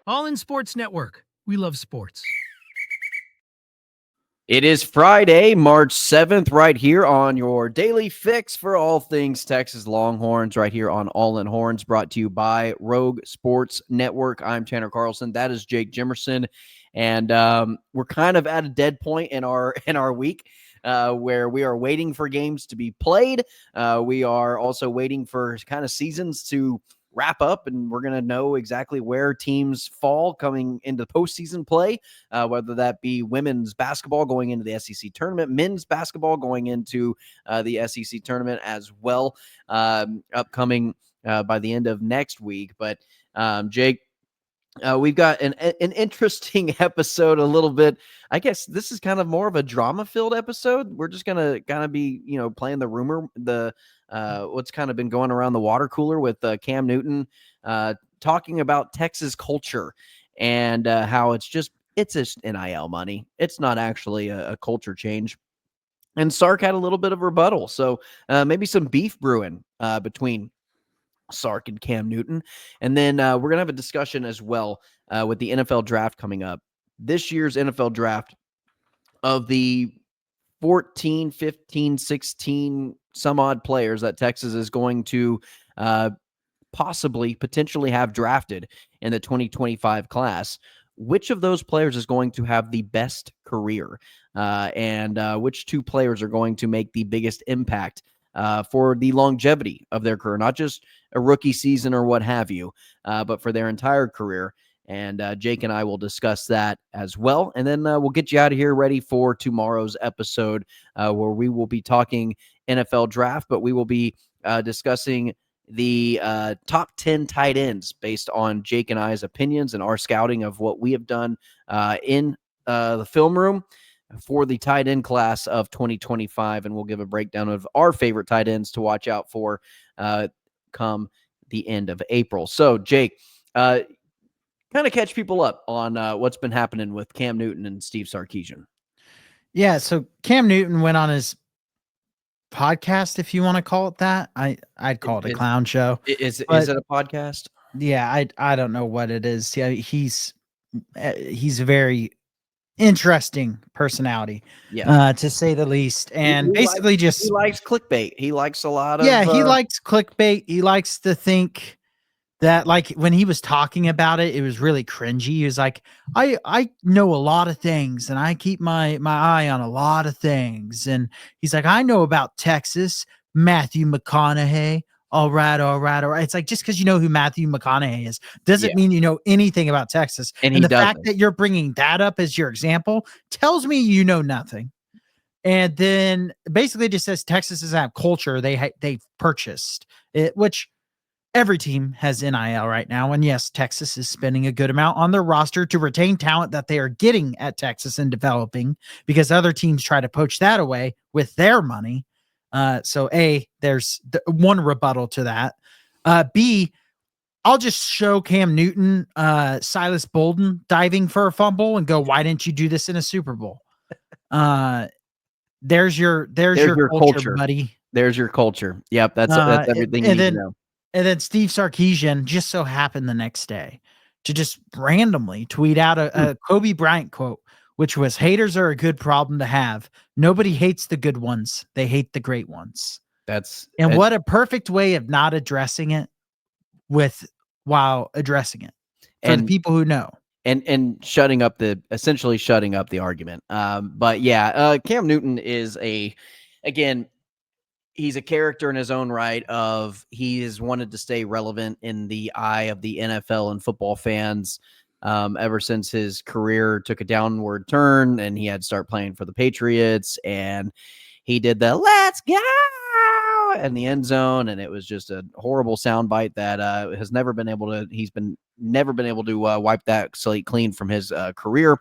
All in Sports Network. We love sports. It is Friday, March 7th, right here on your daily fix for all things Texas Longhorns, right here on All in Horns, brought to you by Rogue Sports Network. I'm Tanner Carlson. That is Jake Jimerson. And we're kind of at a dead point in our week where we are waiting for games to be played. We are also waiting for kind of seasons to wrap up, and we're going to know exactly where teams fall coming into postseason play, whether that be women's basketball going into the SEC tournament, men's basketball going into the SEC tournament as well, upcoming by the end of next week. But Jake, we've got an interesting episode a little bit. I guess this is kind of more of a drama-filled episode. We're just going to kind of be, playing the rumor, what's kind of been going around the water cooler with Cam Newton talking about Texas culture and how it's just NIL money. It's not actually a culture change. And Sark had a little bit of rebuttal. So maybe some beef brewing between Sark and Cam Newton. And then we're going to have a discussion as well with the NFL draft coming up. This year's NFL draft, of the 14, 15, 16 some odd players that Texas is going to potentially have drafted in the 2025 class, which of those players is going to have the best career, and which two players are going to make the biggest impact for the longevity of their career, not just a rookie season or what have you, but for their entire career. And Jake and I will discuss that as well. And then we'll get you out of here ready for tomorrow's episode where we will be talking NFL draft, but we will be discussing the top 10 tight ends based on Jake and I's opinions and our scouting of what we have done in the film room for the tight end class of 2025. And we'll give a breakdown of our favorite tight ends to watch out for come the end of April. So, Jake, kind of catch people up on what's been happening with Cam Newton and Steve Sarkisian. Yeah, so Cam Newton went on his podcast, if you want to call it that. I'd call it a clown show. Is it a podcast? Yeah, I don't know what it is. Yeah, he's a very interesting personality, to say the least. And he likes clickbait. He likes a lot of he likes clickbait. He likes to think that, like, when he was talking about it, it was really cringy. He was like, I know a lot of things and I keep my eye on a lot of things. And he's like, I know about Texas, Matthew McConaughey. All right. It's like, just because you know who Matthew McConaughey is doesn't mean you know anything about Texas. And the fact that you're bringing that up as your example tells me you know nothing. And then basically just says Texas doesn't have culture. They've purchased it, which every team has NIL right now. And yes, Texas is spending a good amount on their roster to retain talent that they are getting at Texas and developing, because other teams try to poach that away with their money. So A, there's one rebuttal to that. B, I'll just show Cam Newton, Silas Bolden diving for a fumble and go, why didn't you do this in a Super Bowl? There's your culture, buddy. There's your culture. Yep. That's everything you need to know. And then Steve Sarkisian just so happened the next day to just randomly tweet out a Kobe Bryant quote, which was, haters are a good problem to have. Nobody hates the good ones. They hate the great ones. What a perfect way of not addressing it while addressing it for the people who know. And essentially shutting up the argument. But yeah, Cam Newton is he's a character in his own right. He has wanted to stay relevant in the eye of the NFL and football fans ever since his career took a downward turn and he had to start playing for the Patriots, and he did the "let's go" in the end zone, and it was just a horrible soundbite that he's never been able to wipe that slate clean from his career.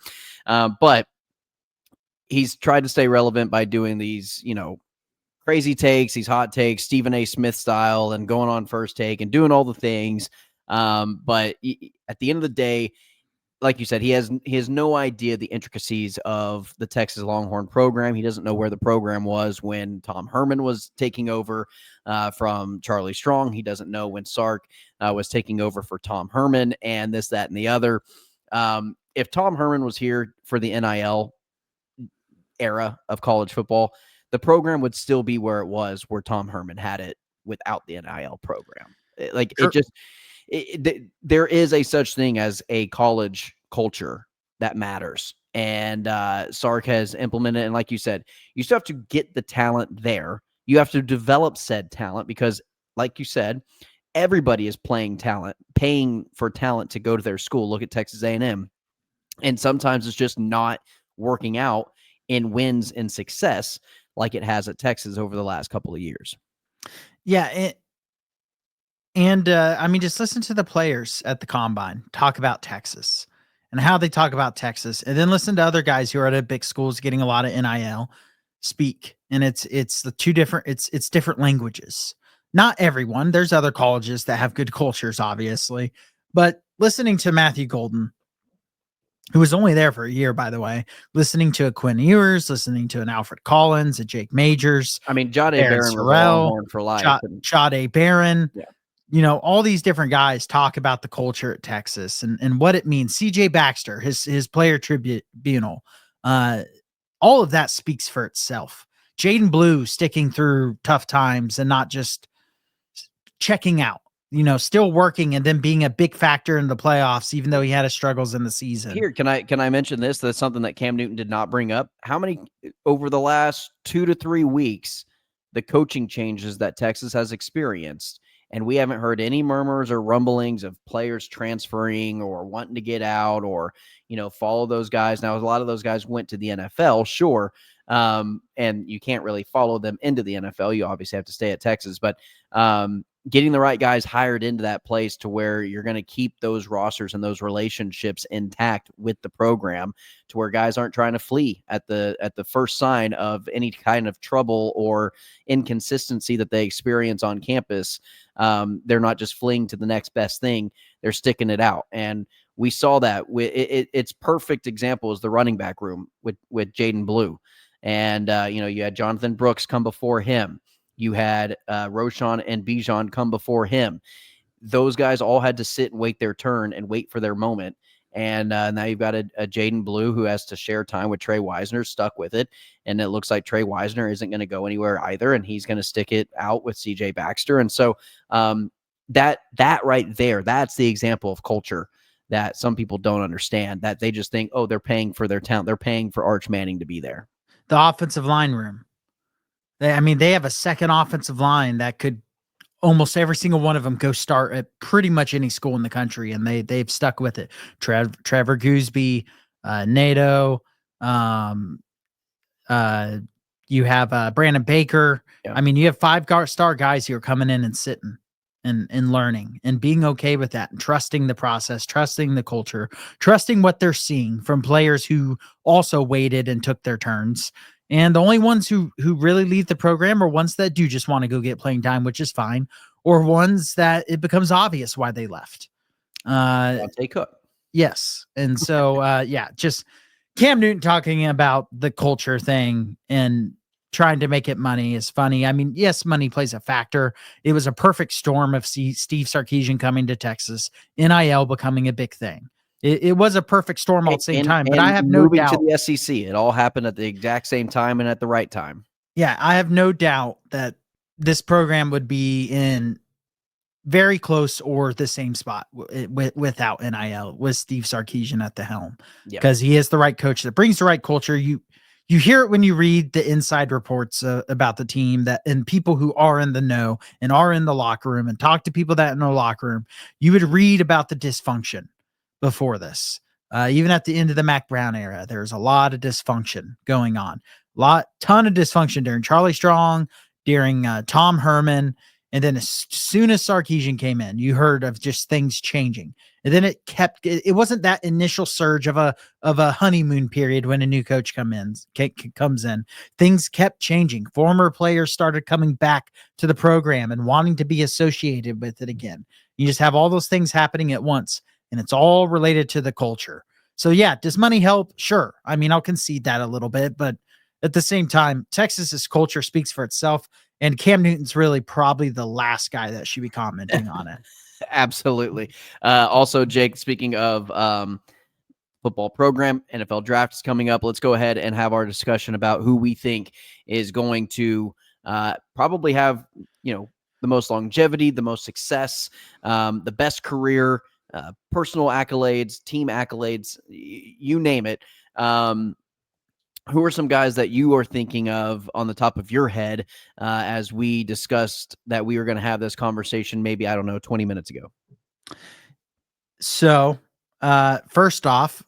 But he's tried to stay relevant by doing these, crazy takes, these hot takes, Stephen A. Smith style, and going on First Take and doing all the things. But at the end of the day, like you said, he has no idea the intricacies of the Texas Longhorn program. He doesn't know where the program was when Tom Herman was taking over from Charlie Strong. He doesn't know when Sark was taking over for Tom Herman, and this, that, and the other. If Tom Herman was here for the NIL era of college football, the program would still be where it was, where Tom Herman had it without the NIL program. There is a such thing as a college culture that matters. And Sark has implemented, and like you said, you still have to get the talent there. You have to develop said talent because, like you said, everybody is paying for talent to go to their school. Look at Texas A&M. And sometimes it's just not working out in wins and success like it has at Texas over the last couple of years. Yeah. I mean, just listen to the players at the combine talk about Texas and how they talk about Texas, and then listen to other guys who are at big schools getting a lot of NIL speak. And it's the two different, it's different languages. Not everyone. There's other colleges that have good cultures, obviously, but listening to Matthew Golden, who was only there for a year, by the way, listening to a Quinn Ewers, listening to an Alfred Collins, a Jake Majors. I mean, Jade Aaron Barron was a Sorrell, Longhorn for life. Jade Barron. Yeah. You know, all these different guys talk about the culture at Texas and what it means. CJ Baxter, his player tribunal, all of that speaks for itself. Jaden Blue sticking through tough times and not just checking out, you know, still working and then being a big factor in the playoffs, even though he had his struggles in the season. Here, can I mention this? That's something that Cam Newton did not bring up. How many over the last 2 to 3 weeks, the coaching changes that Texas has experienced, and we haven't heard any murmurs or rumblings of players transferring or wanting to get out or, you know, follow those guys. Now, a lot of those guys went to the NFL, sure, and you can't really follow them into the NFL. You obviously have to stay at Texas, but getting the right guys hired into that place to where you're going to keep those rosters and those relationships intact with the program, to where guys aren't trying to flee at the first sign of any kind of trouble or inconsistency that they experience on campus. They're not just fleeing to the next best thing. They're sticking it out. And we saw that it's perfect example is the running back room with Jaden Blue. And, you know, you had Jonathan Brooks come before him. You had Roshan and Bijan come before him. Those guys all had to sit and wait their turn and wait for their moment. And now you've got a Jaden Blue who has to share time with Trey Wisner, stuck with it. And it looks like Trey Wisner isn't going to go anywhere either. And he's going to stick it out with CJ Baxter. And so that right there, that's the example of culture that some people don't understand, that they just think, oh, they're paying for their talent. They're paying for Arch Manning to be there. The offensive line room. They have a second offensive line that could almost every single one of them go start at pretty much any school in the country, and they've stuck with it. Trevor Gooseby, Nato, you have Brandon Baker. Yeah. I mean, you have 5-star guys who are coming in and sitting and learning and being okay with that and trusting the process, trusting the culture, trusting what they're seeing from players who also waited and took their turns. And the only ones who really leave the program are ones that do just want to go get playing time, which is fine, or ones that it becomes obvious why they left. They could. Yes. And so, yeah, just Cam Newton talking about the culture thing and trying to make it money is funny. I mean, yes, money plays a factor. It was a perfect storm of Steve Sarkisian coming to Texas, NIL becoming a big thing. It was a perfect storm all at the same time, but I have no doubt. Moving to the SEC, it all happened at the exact same time and at the right time. Yeah, I have no doubt that this program would be in very close or the same spot without NIL, with Steve Sarkisian at the helm, because he is the right coach that brings the right culture. You hear it when you read the inside reports about the team, that and people who are in the know and are in the locker room and talk to people that are in the locker room. You would read about the dysfunction before this. Even at the end of the Mac Brown era, there's a lot of dysfunction going on. Ton of dysfunction during Charlie Strong, during Tom Herman. And then as soon as Sarkisian came in, you heard of just things changing. And then it wasn't that initial surge of a honeymoon period when a new coach comes in. Things kept changing. Former players started coming back to the program and wanting to be associated with it again. You just have all those things happening at once, and it's all related to the culture. So yeah, does money help? Sure. I mean, I'll concede that a little bit, but at the same time, Texas's culture speaks for itself, and Cam Newton's really probably the last guy that should be commenting on it. Absolutely. Also, Jake, speaking of football program, NFL draft is coming up. Let's go ahead and have our discussion about who we think is going to probably have, the most longevity, the most success, the best career, personal accolades, team accolades, you name it. Who are some guys that you are thinking of on the top of your head as we discussed that we were going to have this conversation maybe, 20 minutes ago? So, first off,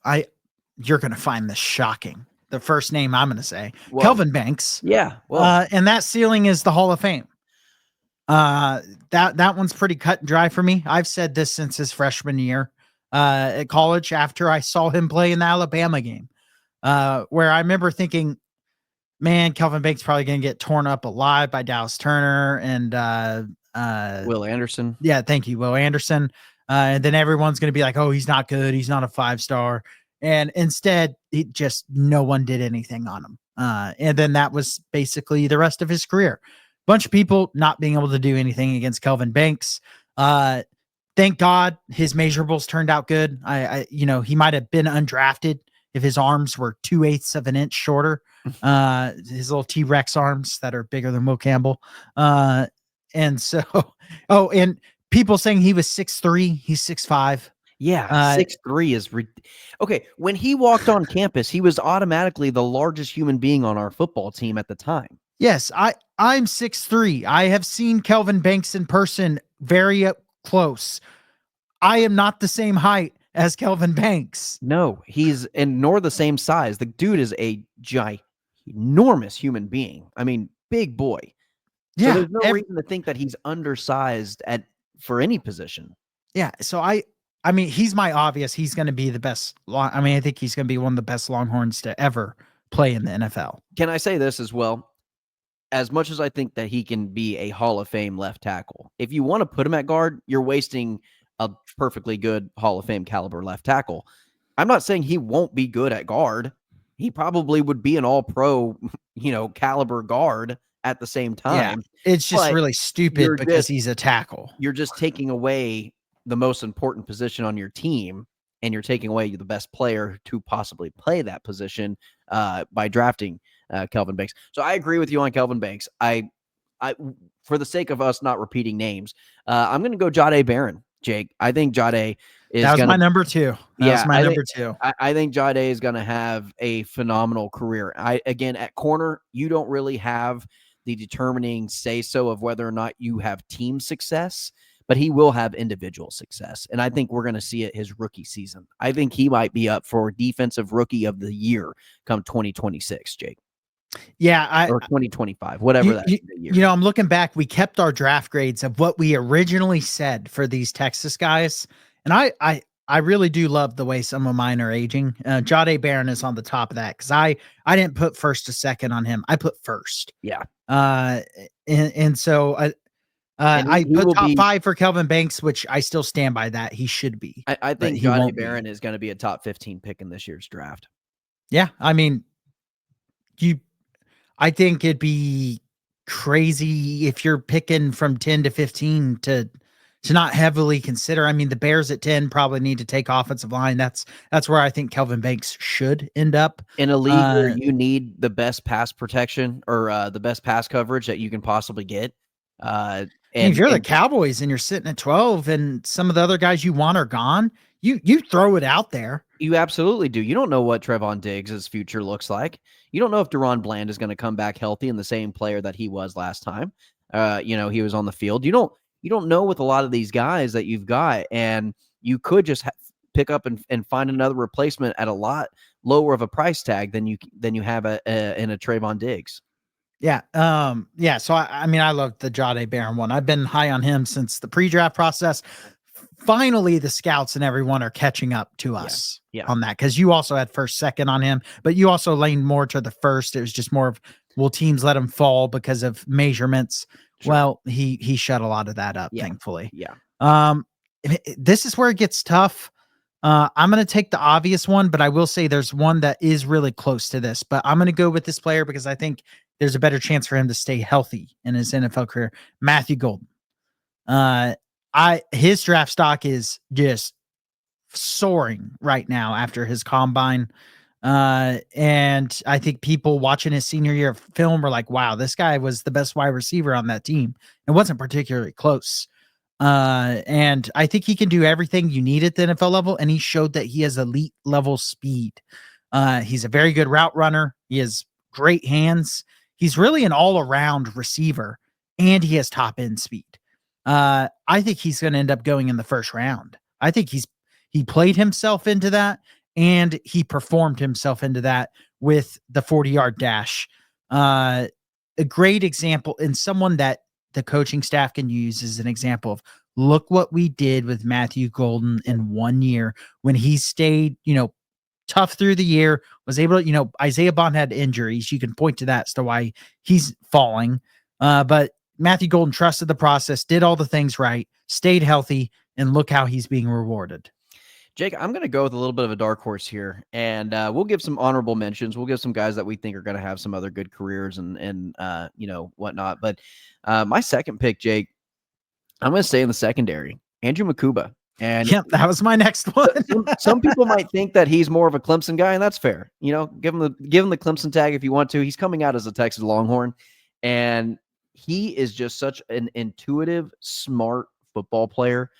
you're going to find this shocking. The first name I'm going to say, Whoa. Kelvin Banks. Yeah. Well, And that ceiling is the Hall of Fame. That one's pretty cut and dry for me. I've said this since his freshman year at college after I saw him play in the Alabama game, where I remember thinking, man, Kelvin Banks probably going to get torn up alive by Dallas Turner and Will Anderson. Yeah, thank you, Will Anderson. And then everyone's going to be like, oh, he's not good. He's not a 5-star. And instead, no one did anything on him. And then that was basically the rest of his career. Bunch of people not being able to do anything against Kelvin Banks. Thank God his measurables turned out good. He might have been undrafted if his arms were 2/8 of an inch shorter. His little T-Rex arms that are bigger than Will Campbell. And so, and people saying he was 6'3", he's 6'5". Yeah, 6'3" is okay. When he walked on campus, he was automatically the largest human being on our football team at the time. Yes, I'm 6'3". I have seen Kelvin Banks in person very up close. I am not the same height as Kelvin Banks. No, nor the same size. The dude is a ginormous human being. I mean, big boy. Yeah, so there's no reason to think that he's undersized for any position. Yeah, so I mean, he's my obvious. He's going to be the best. I think he's going to be one of the best Longhorns to ever play in the NFL. Can I say this as well? As much as I think that he can be a Hall of Fame left tackle, if you want to put him at guard, you're wasting a perfectly good Hall of Fame caliber left tackle. I'm not saying he won't be good at guard. He probably would be an all-pro, caliber guard at the same time. Yeah, it's just really stupid because he's a tackle. You're just taking away the most important position on your team, and you're taking away the best player to possibly play that position by drafting Kelvin Banks. So I agree with you on Kelvin Banks. I for the sake of us not repeating names, I'm going to go Jahdae Barron, Jake. I think Jahdae is my number 2. Number 2. I think Jahdae is going to have a phenomenal career. Again, at corner, you don't really have the determining say-so of whether or not you have team success, but he will have individual success. And I think we're going to see it his rookie season. I think he might be up for Defensive Rookie of the Year come 2026, Jake. Yeah. Or 2025, whatever that year. I'm looking back. We kept our draft grades of what we originally said for these Texas guys. And I really do love the way some of mine are aging. Jahdae Barron is on the top of that because I didn't put first to second on him. I put first. Yeah. And so I put top 5 for Kelvin Banks, which I still stand by that. He should be. I think Jahdae Barron is going to be a top 15 pick in this year's draft. Yeah. I mean, I think it'd be crazy if you're picking from 10 to 15 to not heavily consider. I mean, the Bears at 10 probably need to take offensive line. That's where I think Kelvin Banks should end up. In a league where you need the best pass protection or the best pass coverage that you can possibly get. And if you're the Cowboys and you're sitting at 12 and some of the other guys you want are gone, you throw it out there. You absolutely do. You don't know what Trevon Diggs' future looks like. You don't know if Deron Bland is going to come back healthy and the same player that he was last time. He was on the field. You don't know with a lot of these guys that you've got, and you could just pick up and find another replacement at a lot lower of a price tag than you have in a Trevon Diggs. Yeah. So I love the Jahdae Barron one. I've been high on him since the pre-draft process. Finally, the scouts and everyone are catching up to us on that, because you also had first, second on him, but you also leaned more to the first. It was just more of, will teams let him fall because of measurements? Sure. Well, he shut a lot of that up, thankfully. Yeah. This is where it gets tough. I'm going to take the obvious one, but I will say there's one that is really close to this. But I'm going to go with this player because I think there's a better chance for him to stay healthy in his NFL career. Matthew Golden. His draft stock is just soaring right now after his combine. And I think people watching his senior year of film were like, wow, this guy was the best wide receiver on that team. It wasn't particularly close. And I think he can do everything you need at the NFL level. And he showed that he has elite level speed. He's a very good route runner. He has great hands. He's really an all around receiver and he has top end speed. I think he's going to end up going in the first round. I think he played himself into that and he performed himself into that with the 40-yard dash. A great example and someone that the coaching staff can use as an example of look what we did with Matthew Golden in 1 year when he stayed, tough through the year, was able to, Isaiah Bond had injuries. You can point to that as to why he's falling. But Matthew Golden trusted the process, did all the things right, stayed healthy, and look how he's being rewarded. Jake, I'm going to go with a little bit of a dark horse here, and we'll give some honorable mentions. We'll give some guys that we think are going to have some other good careers and whatnot. But my second pick, Jake, I'm going to stay in the secondary, Andrew Makuba. And yeah, that was my next one. some people might think that he's more of a Clemson guy, and that's fair. Give him the Clemson tag if you want to. He's coming out as a Texas Longhorn, and he is just such an intuitive, smart football player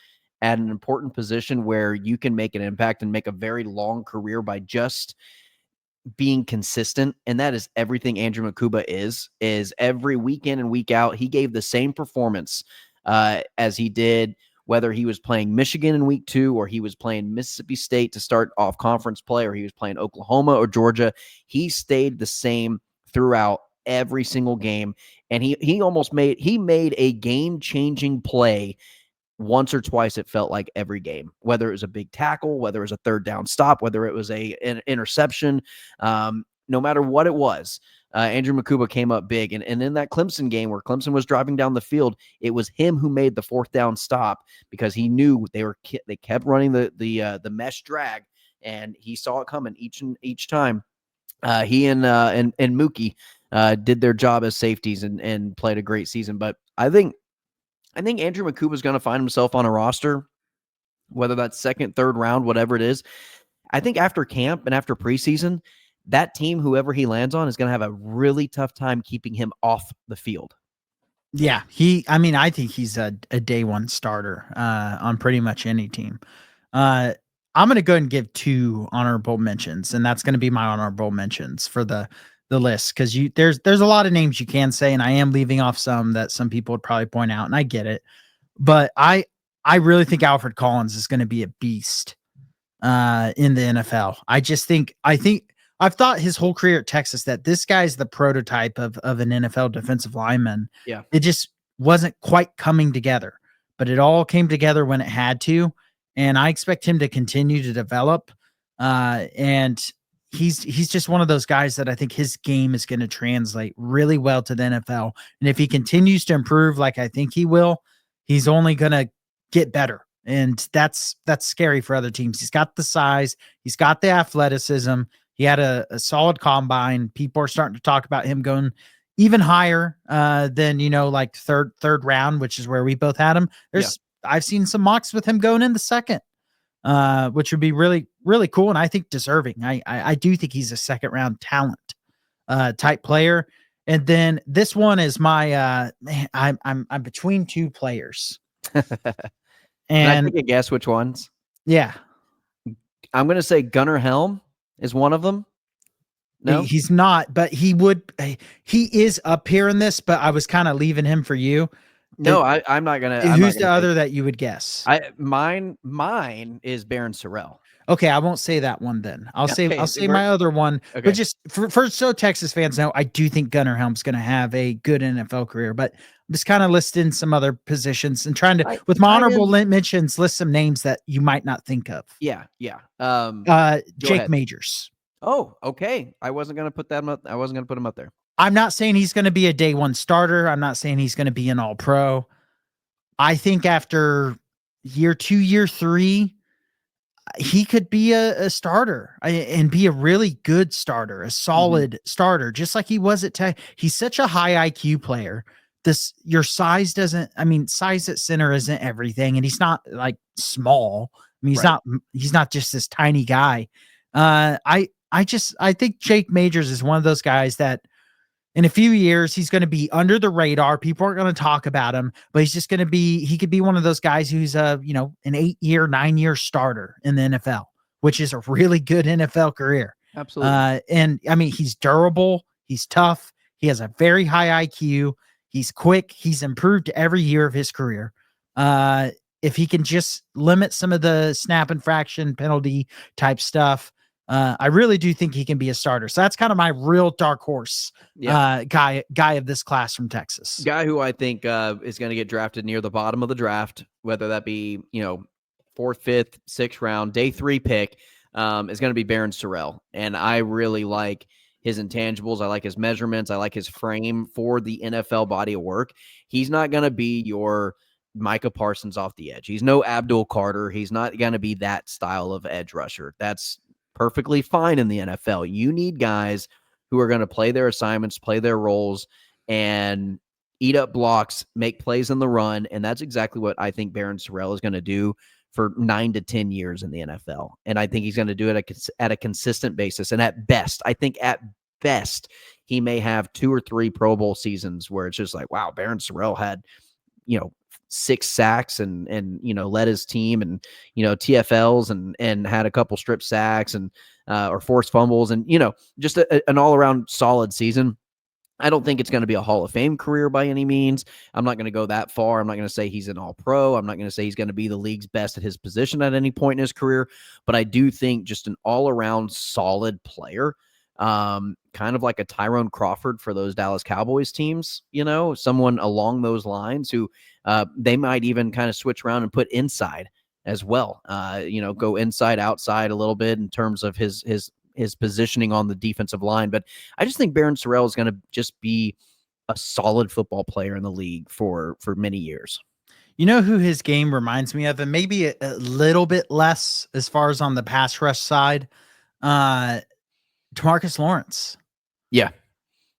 at an important position where you can make an impact and make a very long career by just being consistent. And that is everything Andrew Makuba is every week in and week out. He gave the same performance as he did, whether he was playing Michigan in week 2 or he was playing Mississippi State to start off conference play, or he was playing Oklahoma or Georgia. He stayed the same throughout every single game. And he made a game-changing play once or twice, it felt like, every game, whether it was a big tackle, whether it was a third down stop, whether it was an interception, no matter what it was, Andrew Makuba came up big. And in that Clemson game where Clemson was driving down the field, it was him who made the fourth down stop because he knew they kept running the mesh drag, and he saw it coming each time. He and Mookie did their job as safeties and played a great season. But I think Andrew Makuba is going to find himself on a roster, whether that's second, third round, whatever it is. I think after camp and after preseason, that team, whoever he lands on, is going to have a really tough time keeping him off the field. Yeah, I think he's a day one starter on pretty much any team. I'm going to go ahead and give 2 honorable mentions, and that's going to be my honorable mentions for the list, because there's a lot of names you can say, and I am leaving off some that some people would probably point out, and I get it. But I really think Alfred Collins is going to be a beast in the NFL. I think I've thought his whole career at Texas that this guy's the prototype of an NFL defensive lineman. Yeah. It just wasn't quite coming together, but it all came together when it had to. And I expect him to continue to develop. And he's just one of those guys that I think his game is going to translate really well to the NFL. And if he continues to improve, like I think he will, he's only going to get better. And that's scary for other teams. He's got the size, he's got the athleticism. He had a solid combine. People are starting to talk about him going even higher than, like third round, which is where we both had him. I've seen some mocks with him going in the second, which would be really, really cool. And I think deserving. I do think he's a second round talent type player. And then this one is my I'm between 2 players. And I take a guess which ones? Yeah. I'm going to say Gunnar Helm is one of them. No, he's not, but he is up here in this, but I was kind of leaving him for you. No, I'm not going to. Who's the other that you would guess? Mine is Baron Sorrell. Okay, I won't say that one then. I'll say my other one. Okay. But just for so Texas fans know, I do think Gunnar Helm's going to have a good NFL career. But I'm just kind of listing some other positions and trying to, with my honorable mentions, list some names that you might not think of. Yeah. Jake Majors. Oh, okay. I wasn't going to put that. I wasn't going to put him up there. I'm not saying he's going to be a day one starter. I'm not saying he's going to be an all pro. I think after year 2, year 3, he could be a starter and be a really good starter, a solid starter, just like he was at Tech. He's such a high IQ player. Your size doesn't, I mean, size at center isn't everything. And he's not like small. I mean, he's not just this tiny guy. I think Jake Majors is one of those guys that in a few years, he's going to be under the radar. People aren't going to talk about him, but he's just going to be, he could be one of those guys who's an 8-year, 9-year starter in the NFL, which is a really good NFL career. Absolutely. And I mean, he's durable. He's tough. He has a very high IQ. He's quick. He's improved every year of his career. If he can just limit some of the snap infraction penalty type stuff, I really do think he can be a starter. So that's kind of my real dark horse guy of this class from Texas. Guy who I think is going to get drafted near the bottom of the draft, whether that be, 4th, 5th, 6th round, day 3 pick, is going to be Barron Sorrell. And I really like his intangibles. I like his measurements. I like his frame for the NFL body of work. He's not going to be your Micah Parsons off the edge. He's no Abdul Carter. He's not going to be that style of edge rusher. That's perfectly fine in the NFL. You need guys who are going to play their assignments, play their roles, and eat up blocks, make plays in the run. And that's exactly what I think Barron Sorrell is going to do for 9 to 10 years in the NFL. And I think he's going to do it at a consistent basis. And at best, he may have 2 or 3 Pro Bowl seasons where it's just like, wow, Barron Sorrell had, 6 sacks and led his team and, TFLs and had a couple strip sacks and, or forced fumbles and, just an all around solid season. I don't think it's going to be a Hall of Fame career by any means. I'm not going to go that far. I'm not going to say he's an all pro. I'm not going to say he's going to be the league's best at his position at any point in his career, but I do think just an all around solid player, kind of like a Tyrone Crawford for those Dallas Cowboys teams, someone along those lines who they might even kind of switch around and put inside as well, go inside, outside a little bit in terms of his positioning on the defensive line. But I just think Barron Sorrell is going to just be a solid football player in the league for many years. You know who his game reminds me of, and maybe a little bit less as far as on the pass rush side, DeMarcus Lawrence. Yeah.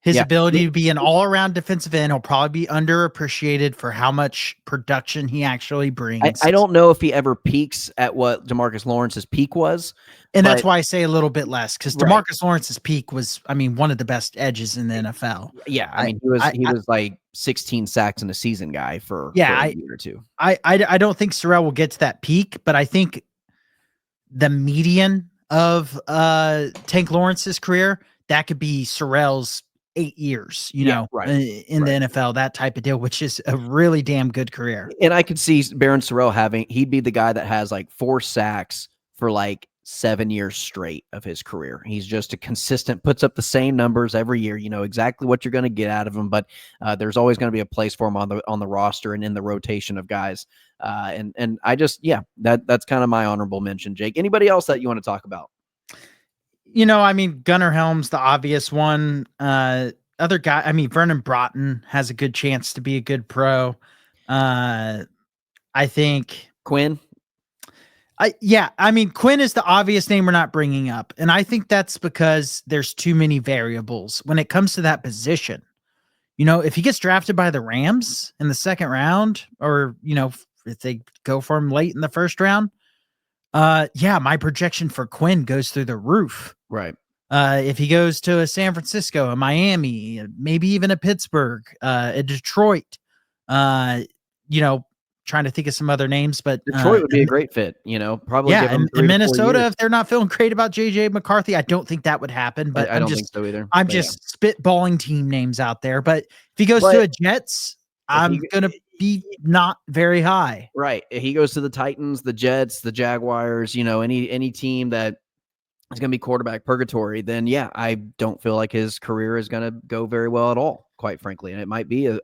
His ability to be an all-around defensive end, he'll probably be underappreciated for how much production he actually brings. I don't know if he ever peaks at what DeMarcus Lawrence's peak was. And that's why I say a little bit less, because DeMarcus Lawrence's peak was, one of the best edges in the NFL. Yeah, he was like 16 sacks in a season guy for a year or two. I don't think Sorrell will get to that peak, but I think the median of Tank Lawrence's career, that could be Sorrell's 8 years, in the NFL, that type of deal, which is a really damn good career. And I could see Barron Sorrell he'd be the guy that has like 4 sacks for like 7 years straight of his career. He's just a consistent, puts up the same numbers every year. You know exactly what you're going to get out of him, but there's always going to be a place for him on the roster and in the rotation of guys. And I just, that's kind of my honorable mention. Jake, anybody else that you want to talk about? Gunnar Helm's the obvious one. Other guy, Vernon Broughton has a good chance to be a good pro. I think Quinn. Quinn is the obvious name we're not bringing up. And I think that's because there's too many variables when it comes to that position. If he gets drafted by the Rams in the 2nd round, or, if they go for him late in the 1st round, my projection for Quinn goes through the roof. Right. If he goes to a San Francisco, a Miami, maybe even a Pittsburgh, a Detroit, trying to think of some other names, but Detroit would be a great fit, probably. Yeah. And Minnesota, if they're not feeling great about JJ McCarthy, I don't think that would happen, but I don't think so either. I'm just spitballing team names out there, but if he goes to a Jets, I'm going to be not very high. Right. If he goes to the Titans, the Jets, the Jaguars, any team that is going to be quarterback purgatory, then I don't feel like his career is going to go very well at all, quite frankly. And it might be a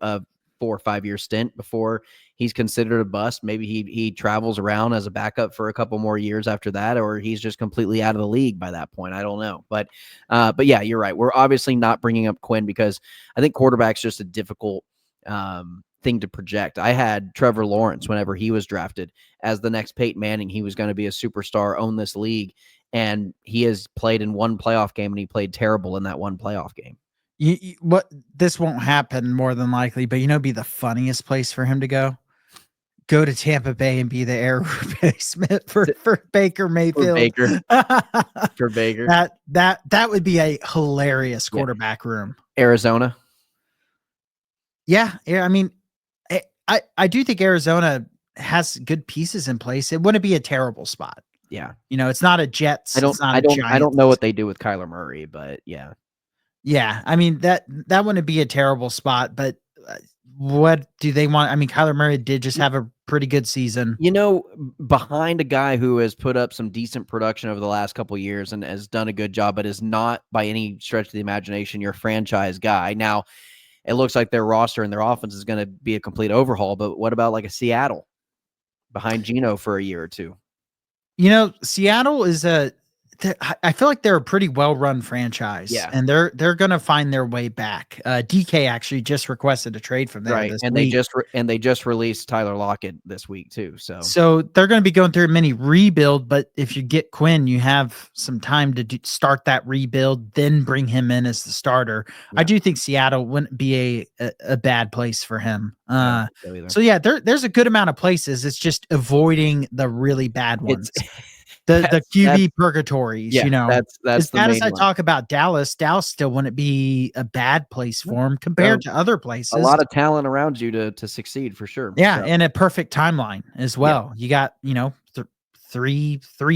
4 or 5 year stint before he's considered a bust. Maybe he travels around as a backup for a couple more years after that, or he's just completely out of the league by that point. I don't know. But you're right. We're obviously not bringing up Quinn because I think quarterback's just a difficult thing to project. I had Trevor Lawrence whenever he was drafted as the next Peyton Manning. He was going to be a superstar, own this league, and he has played in one playoff game, and he played terrible in that one playoff game. What this won't happen more than likely, but be the funniest place for him to go to Tampa Bay and be the air replacement for Baker Mayfield. For Baker. That would be a hilarious quarterback room. Arizona. Yeah. I mean, I do think Arizona has good pieces in place. It wouldn't be a terrible spot. Yeah. It's not a Jets. I don't know what they do with Kyler Murray, but yeah. Yeah. I mean, that wouldn't be a terrible spot, but what do they want? I mean, Kyler Murray did just have a pretty good season. Behind a guy who has put up some decent production over the last couple of years and has done a good job, but is not by any stretch of the imagination your franchise guy. Now, it looks like their roster and their offense is going to be a complete overhaul, but what about like a Seattle behind Geno for a year or two? Seattle is I feel like they're a pretty well-run franchise, and they're going to find their way back. DK actually just requested a trade from there, right? This and week. they just released Tyler Lockett this week too. So they're going to be going through a mini rebuild. But if you get Quinn, you have some time to start that rebuild, then bring him in as the starter. Yeah. I do think Seattle wouldn't be a bad place for him. So yeah, there's a good amount of places. It's just avoiding the really bad ones. The QB purgatories, that's as bad as I talk about Dallas still wouldn't be a bad place for him compared to other places. A lot of talent around you to succeed for sure. Yeah, and a perfect timeline as well. Yeah. You got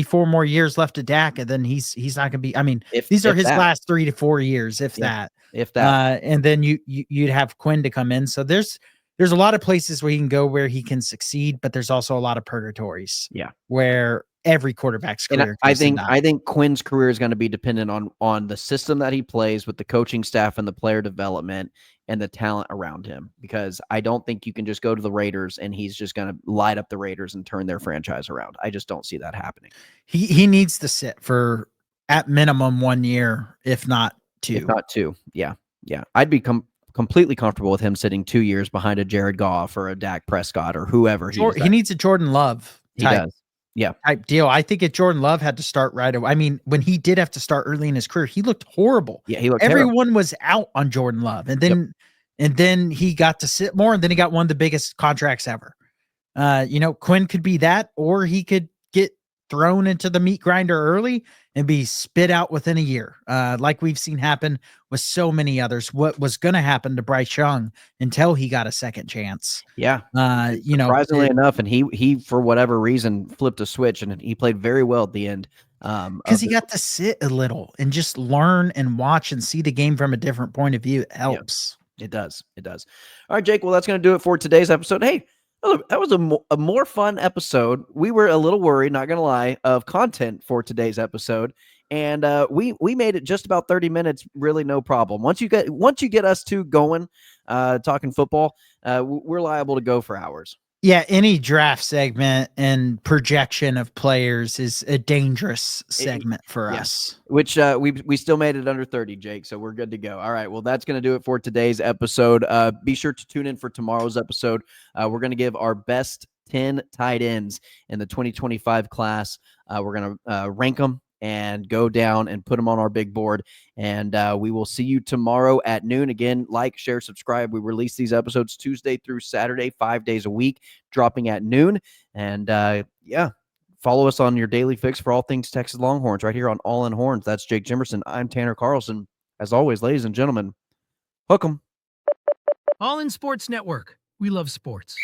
4 more years left to Dak, and then he's not gonna be. I mean, these are his last 3 to 4 years, if that. And then you'd have Quinn to come in. So there's a lot of places where he can go where he can succeed, but there's also a lot of purgatories. Yeah, where every quarterback's career. And I think Quinn's career is going to be dependent on the system that he plays with the coaching staff and the player development and the talent around him, because I don't think you can just go to the Raiders and he's just going to light up the Raiders and turn their franchise around. I just don't see that happening. He needs to sit for at minimum 1 year, if not 2. If not 2. Yeah. Yeah. I'd be completely comfortable with him sitting 2 years behind a Jared Goff or a Dak Prescott or whoever. He needs a Jordan Love type. He does. Yeah. Type deal. I think if Jordan Love had to start right away. I mean, when he did have to start early in his career, he looked horrible. Yeah, he looked Everyone terrible. was out on Jordan Love. And then he got to sit more, and then he got one of the biggest contracts ever. Quinn could be that, or he could get thrown into the meat grinder early and be spit out within a year. Like we've seen happen with so many others. What was going to happen to Bryce Young until he got a second chance. Yeah. Surprisingly enough, and he for whatever reason flipped a switch and he played very well at the end. Because he got to sit a little and just learn and watch and see the game from a different point of view. It helps. It does. All right, Jake. Well, that's going to do it for today's episode. Hey, that was a more fun episode. We were a little worried, not going to lie, of content for today's episode. And we made it just about 30 minutes, really no problem. Once you get us two going, talking football, we're liable to go for hours. Yeah, any draft segment and projection of players is a dangerous segment for us. Which we still made it under 30, Jake, so we're good to go. All right, well, that's going to do it for today's episode. Be sure to tune in for tomorrow's episode. We're going to give our best 10 tight ends in the 2025 class. We're going to rank them and go down and put them on our big board. And we will see you tomorrow at noon. Again, like, share, subscribe. We release these episodes Tuesday through Saturday, 5 days a week, dropping at noon. And follow us on your daily fix for all things Texas Longhorns right here on All in Horns. That's Jake Jimerson. I'm Tanner Carlson. As always, ladies and gentlemen, hook 'em. All in Sports Network. We love sports.